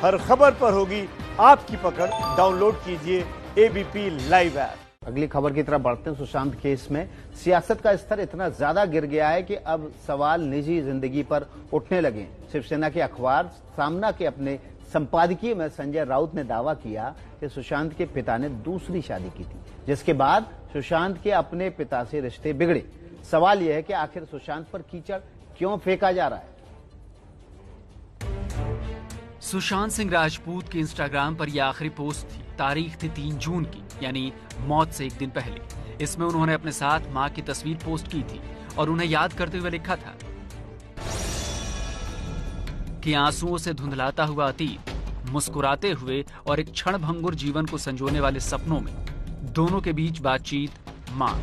हर खबर पर होगी आपकी पकड़। डाउनलोड कीजिए एबीपी लाइव ऐप। अगली खबर की तरफ बढ़ते हैं। सुशांत केस में सियासत का स्तर इतना ज्यादा गिर गया है कि अब सवाल निजी जिंदगी पर उठने लगे। शिवसेना के अखबार सामना के अपने संपादकीय में संजय राउत ने दावा किया कि सुशांत के पिता ने दूसरी शादी की थी, जिसके बाद सुशांत के अपने पिता से रिश्ते बिगड़े। सवाल यह है कि आखिर सुशांत पर कीचड़ क्यों फेंका जा रहा है। सुशांत सिंह राजपूत की इंस्टाग्राम पर यह आखिरी पोस्ट थी। तारीख थी 3 जून की, यानी मौत से एक दिन पहले। इसमें उन्होंने अपने साथ मां की तस्वीर पोस्ट की थी और उन्हें याद करते हुए लिखा था कि आंसुओं से धुंधलाता हुआ अतीत, मुस्कुराते हुए और एक क्षण भंगुर जीवन को संजोने वाले सपनों में, दोनों के बीच बातचीत, मां।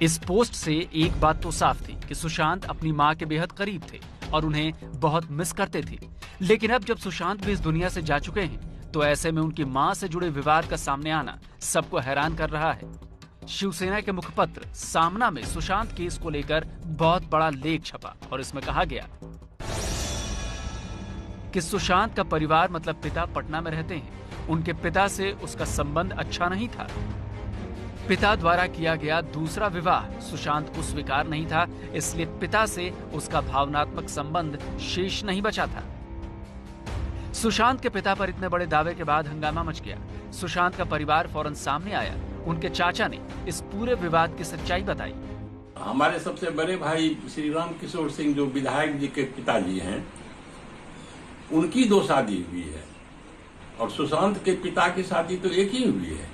इस पोस्ट से एक बात तो साफ थी कि सुशांत अपनी मां के बेहद करीब थे और उन्हें बहुत मिस करते थे। लेकिन अब जब सुशांत भी इस दुनिया से जा चुके हैं, तो ऐसे में उनकी मां से जुड़े विवाद का सामने आना सबको हैरान कर रहा है। शिवसेना के मुखपत्र सामना में सुशांत केस को लेकर बहुत बड़ा लेख छपा और इसमें कहा गया कि सुशांत का परिवार मतलब पिता पटना में रहते हैं। उनके पिता से उसका संबंध अच्छा नहीं था। पिता द्वारा किया गया दूसरा विवाह सुशांत को स्वीकार नहीं था, इसलिए पिता से उसका भावनात्मक संबंध शेष नहीं बचा था। सुशांत के पिता पर इतने बड़े दावे के बाद हंगामा मच गया। सुशांत का परिवार फौरन सामने आया। उनके चाचा ने इस पूरे विवाद की सच्चाई बताई। हमारे सबसे बड़े भाई श्री राम किशोर सिंह, जो विधायक जी के पिताजी हैं, उनकी 2 शादी हुई है और सुशांत के पिता की शादी तो एक ही हुई है।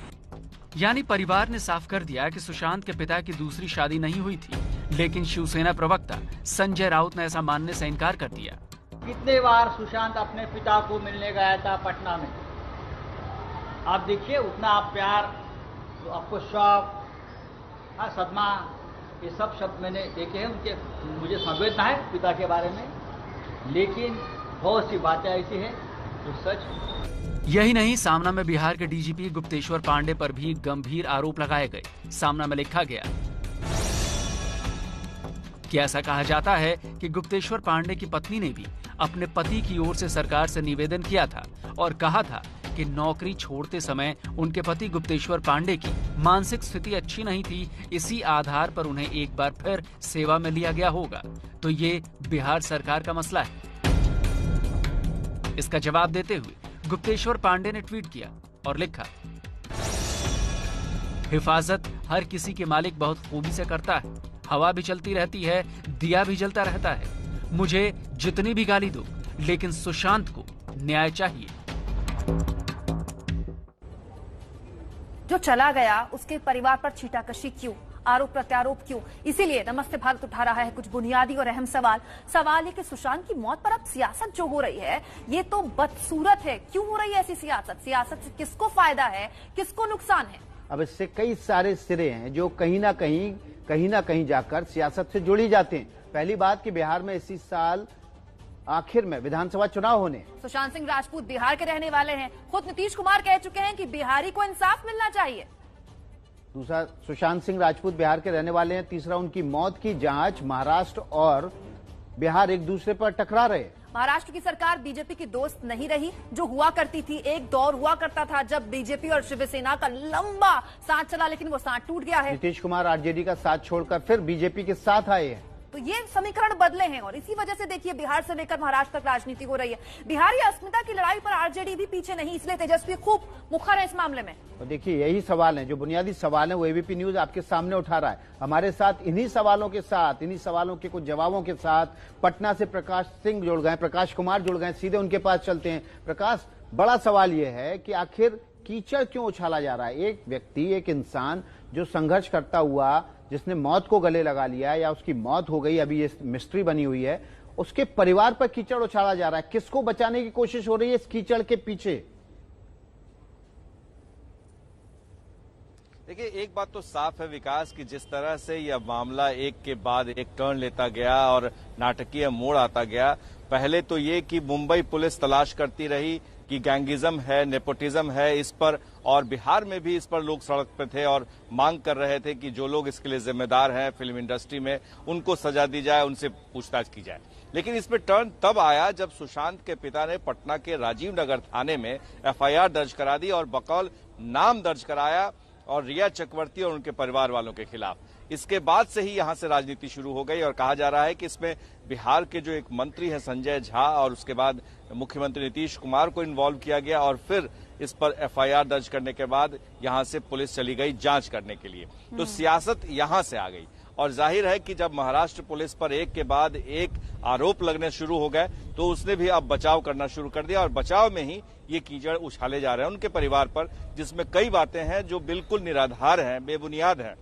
यानी परिवार ने साफ कर दिया कि सुशांत के पिता की दूसरी शादी नहीं हुई थी। लेकिन शिवसेना प्रवक्ता संजय राउत ने ऐसा मानने से इनकार कर दिया। कितने बार सुशांत अपने पिता को मिलने गया था पटना में। आप देखिए, उतना आप प्यार, तो आपको शौक, सदमा, ये सब शब्द मैंने देखे हैं उनके। मुझे संवेदना है पिता के बारे में, लेकिन बहुत सी बातें ऐसी हैं जो सच। यही नहीं, सामना में बिहार के डीजीपी गुप्तेश्वर पांडे पर भी गंभीर आरोप लगाए गए। सामना में लिखा गया कि ऐसा कहा जाता है कि गुप्तेश्वर पांडे की पत्नी ने भी अपने पति की ओर से सरकार से निवेदन किया था और कहा था कि नौकरी छोड़ते समय उनके पति गुप्तेश्वर पांडे की मानसिक स्थिति अच्छी नहीं थी, इसी आधार पर उन्हें एक बार फिर सेवा में लिया गया होगा। तो ये बिहार सरकार का मसला है। इसका जवाब देते हुए गुप्तेश्वर पांडे ने ट्वीट किया और लिखा, हिफाजत हर किसी के मालिक बहुत खूबी से करता है। हवा भी चलती रहती है, दिया भी जलता रहता है। मुझे जितनी भी गाली दो, लेकिन सुशांत को न्याय चाहिए। जो चला गया उसके परिवार पर छीटाकशी क्यों, आरोप प्रत्यारोप क्यों? इसीलिए नमस्ते भारत उठा रहा है कुछ बुनियादी और अहम सवाल है कि सुशांत की मौत पर अब सियासत जो हो रही है, ये तो बदसूरत है। क्यों हो रही है ऐसी सियासत? सियासत से किसको फायदा है, किसको नुकसान है? अब इससे कई सारे सिरे हैं जो कहीं ना कहीं जाकर सियासत से जुड़ी जाते हैं। पहली बात कि बिहार में इसी साल आखिर में विधानसभा चुनाव होने। सुशांत सिंह राजपूत बिहार के रहने वाले हैं। खुद नीतीश कुमार कह चुके हैं कि बिहारी को इंसाफ मिलना चाहिए। दूसरा, सुशांत सिंह राजपूत बिहार के रहने वाले हैं। तीसरा, उनकी मौत की जांच महाराष्ट्र और बिहार एक दूसरे पर टकरा रहे। महाराष्ट्र की सरकार बीजेपी की दोस्त नहीं रही, जो हुआ करती थी। एक दौर हुआ करता था जब बीजेपी और शिवसेना का लंबा साथ चला, लेकिन वो साथ टूट गया है। नीतीश कुमार आरजेडी का साथ छोड़कर फिर बीजेपी के साथ आए हैं। तो ये समीकरण बदले हैं और इसी वजह से देखिए बिहार से लेकर महाराष्ट्र तक राजनीति हो रही है। बिहारी अस्मिता की लड़ाई पर आरजेडी भी पीछे नहीं, इसलिए तेजस्वी खूब मुखर है इस मामले में। और देखिए, यही सवाल है, जो बुनियादी सवाल है, वो एबीपी न्यूज आपके सामने उठा रहा है। हमारे साथ इन्हीं सवालों के कुछ जवाबों के साथ पटना से प्रकाश सिंह जुड़ गए, प्रकाश कुमार जुड़ गए। सीधे उनके पास चलते हैं। प्रकाश, बड़ा सवाल यह है कि आखिर कीचड़ क्यों उछाला जा रहा है? एक व्यक्ति, एक इंसान जो संघर्ष करता हुआ, जिसने मौत को गले लगा लिया या उसकी मौत हो गई, अभी ये मिस्ट्री बनी हुई है, उसके परिवार पर कीचड़ उछाला जा रहा है। किसको बचाने की कोशिश हो रही है इस कीचड़ के पीछे? देखिए, एक बात तो साफ है विकास की जिस तरह से यह मामला एक के बाद एक टर्न लेता गया और नाटकीय मोड़ आता गया। पहले तो ये कि मुंबई पुलिस तलाश करती रही कि गैंगिज्म है, नेपोटिज्म है इस पर, और बिहार में भी इस पर लोग सड़क पर थे और मांग कर रहे थे कि जो लोग इसके लिए जिम्मेदार हैं फिल्म इंडस्ट्री में, उनको सजा दी जाए, उनसे पूछताछ की जाए। लेकिन इसमें टर्न तब आया जब सुशांत के पिता ने पटना के राजीव नगर थाने में एफआईआर दर्ज करा दी और बकौल नाम दर्ज कराया और रिया चक्रवर्ती और उनके परिवार वालों के खिलाफ। इसके बाद से ही यहां से राजनीति शुरू हो गई और कहा जा रहा है कि इसमें बिहार के जो एक मंत्री हैं संजय झा और उसके बाद मुख्यमंत्री नीतीश कुमार को इन्वॉल्व किया गया और फिर इस पर एफआईआर दर्ज करने के बाद यहां से पुलिस चली गई जांच करने के लिए। तो सियासत यहां से आ गई और जाहिर है कि जब महाराष्ट्र पुलिस पर एक के बाद एक आरोप लगने शुरू हो गए तो उसने भी अब बचाव करना शुरू कर दिया और बचाव में ही ये कीचड़ उछाले जा रहे हैं उनके परिवार पर, जिसमें कई बातें हैं जो बिल्कुल निराधार हैं, बेबुनियाद हैं।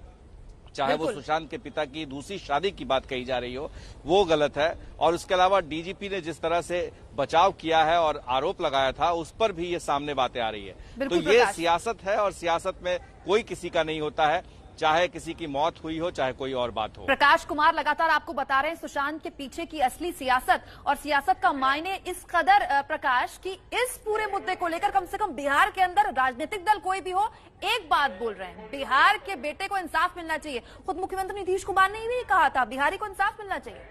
चाहे वो सुशांत के पिता की दूसरी शादी की बात कही जा रही हो, वो गलत है। और उसके अलावा डीजीपी ने जिस तरह से बचाव किया है और आरोप लगाया था, उस पर भी ये सामने बातें आ रही है। तो ये सियासत है और सियासत में कोई किसी का नहीं होता है, चाहे किसी की मौत हुई हो, चाहे कोई और बात हो। प्रकाश कुमार लगातार आपको बता रहे हैं सुशांत के पीछे की असली सियासत और सियासत का मायने इस कदर प्रकाश की इस पूरे मुद्दे को लेकर कम से कम बिहार के अंदर राजनीतिक दल कोई भी हो एक बात बोल रहे हैं, बिहार के बेटे को इंसाफ मिलना चाहिए। खुद मुख्यमंत्री नीतीश कुमार ने भी कहा था बिहारी को इंसाफ मिलना चाहिए।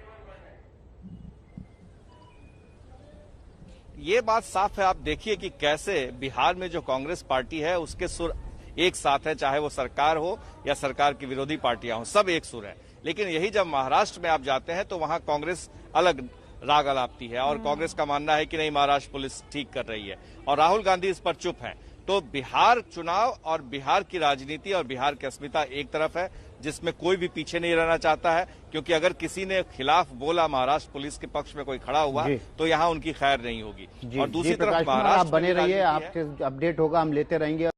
ये बात साफ है। आप देखिए कि कैसे बिहार में जो कांग्रेस पार्टी है उसके सुर एक साथ है, चाहे वो सरकार हो या सरकार की विरोधी पार्टियां हो, सब एक सुर है। लेकिन यही जब महाराष्ट्र में आप जाते हैं तो वहां कांग्रेस अलग राग अलापती है और कांग्रेस का मानना है कि नहीं, महाराष्ट्र पुलिस ठीक कर रही है और राहुल गांधी इस पर चुप हैं। तो बिहार चुनाव और बिहार की राजनीति और बिहार की अस्मिता एक तरफ है जिसमें कोई भी पीछे नहीं रहना चाहता है, क्योंकि अगर किसी ने खिलाफ बोला, महाराष्ट्र पुलिस के पक्ष में कोई खड़ा हुआ तो यहाँ उनकी खैर नहीं होगी। और दूसरी तरफ महाराष्ट्र आप बने रहिए, आपसे अपडेट होगा, हम लेते रहेंगे।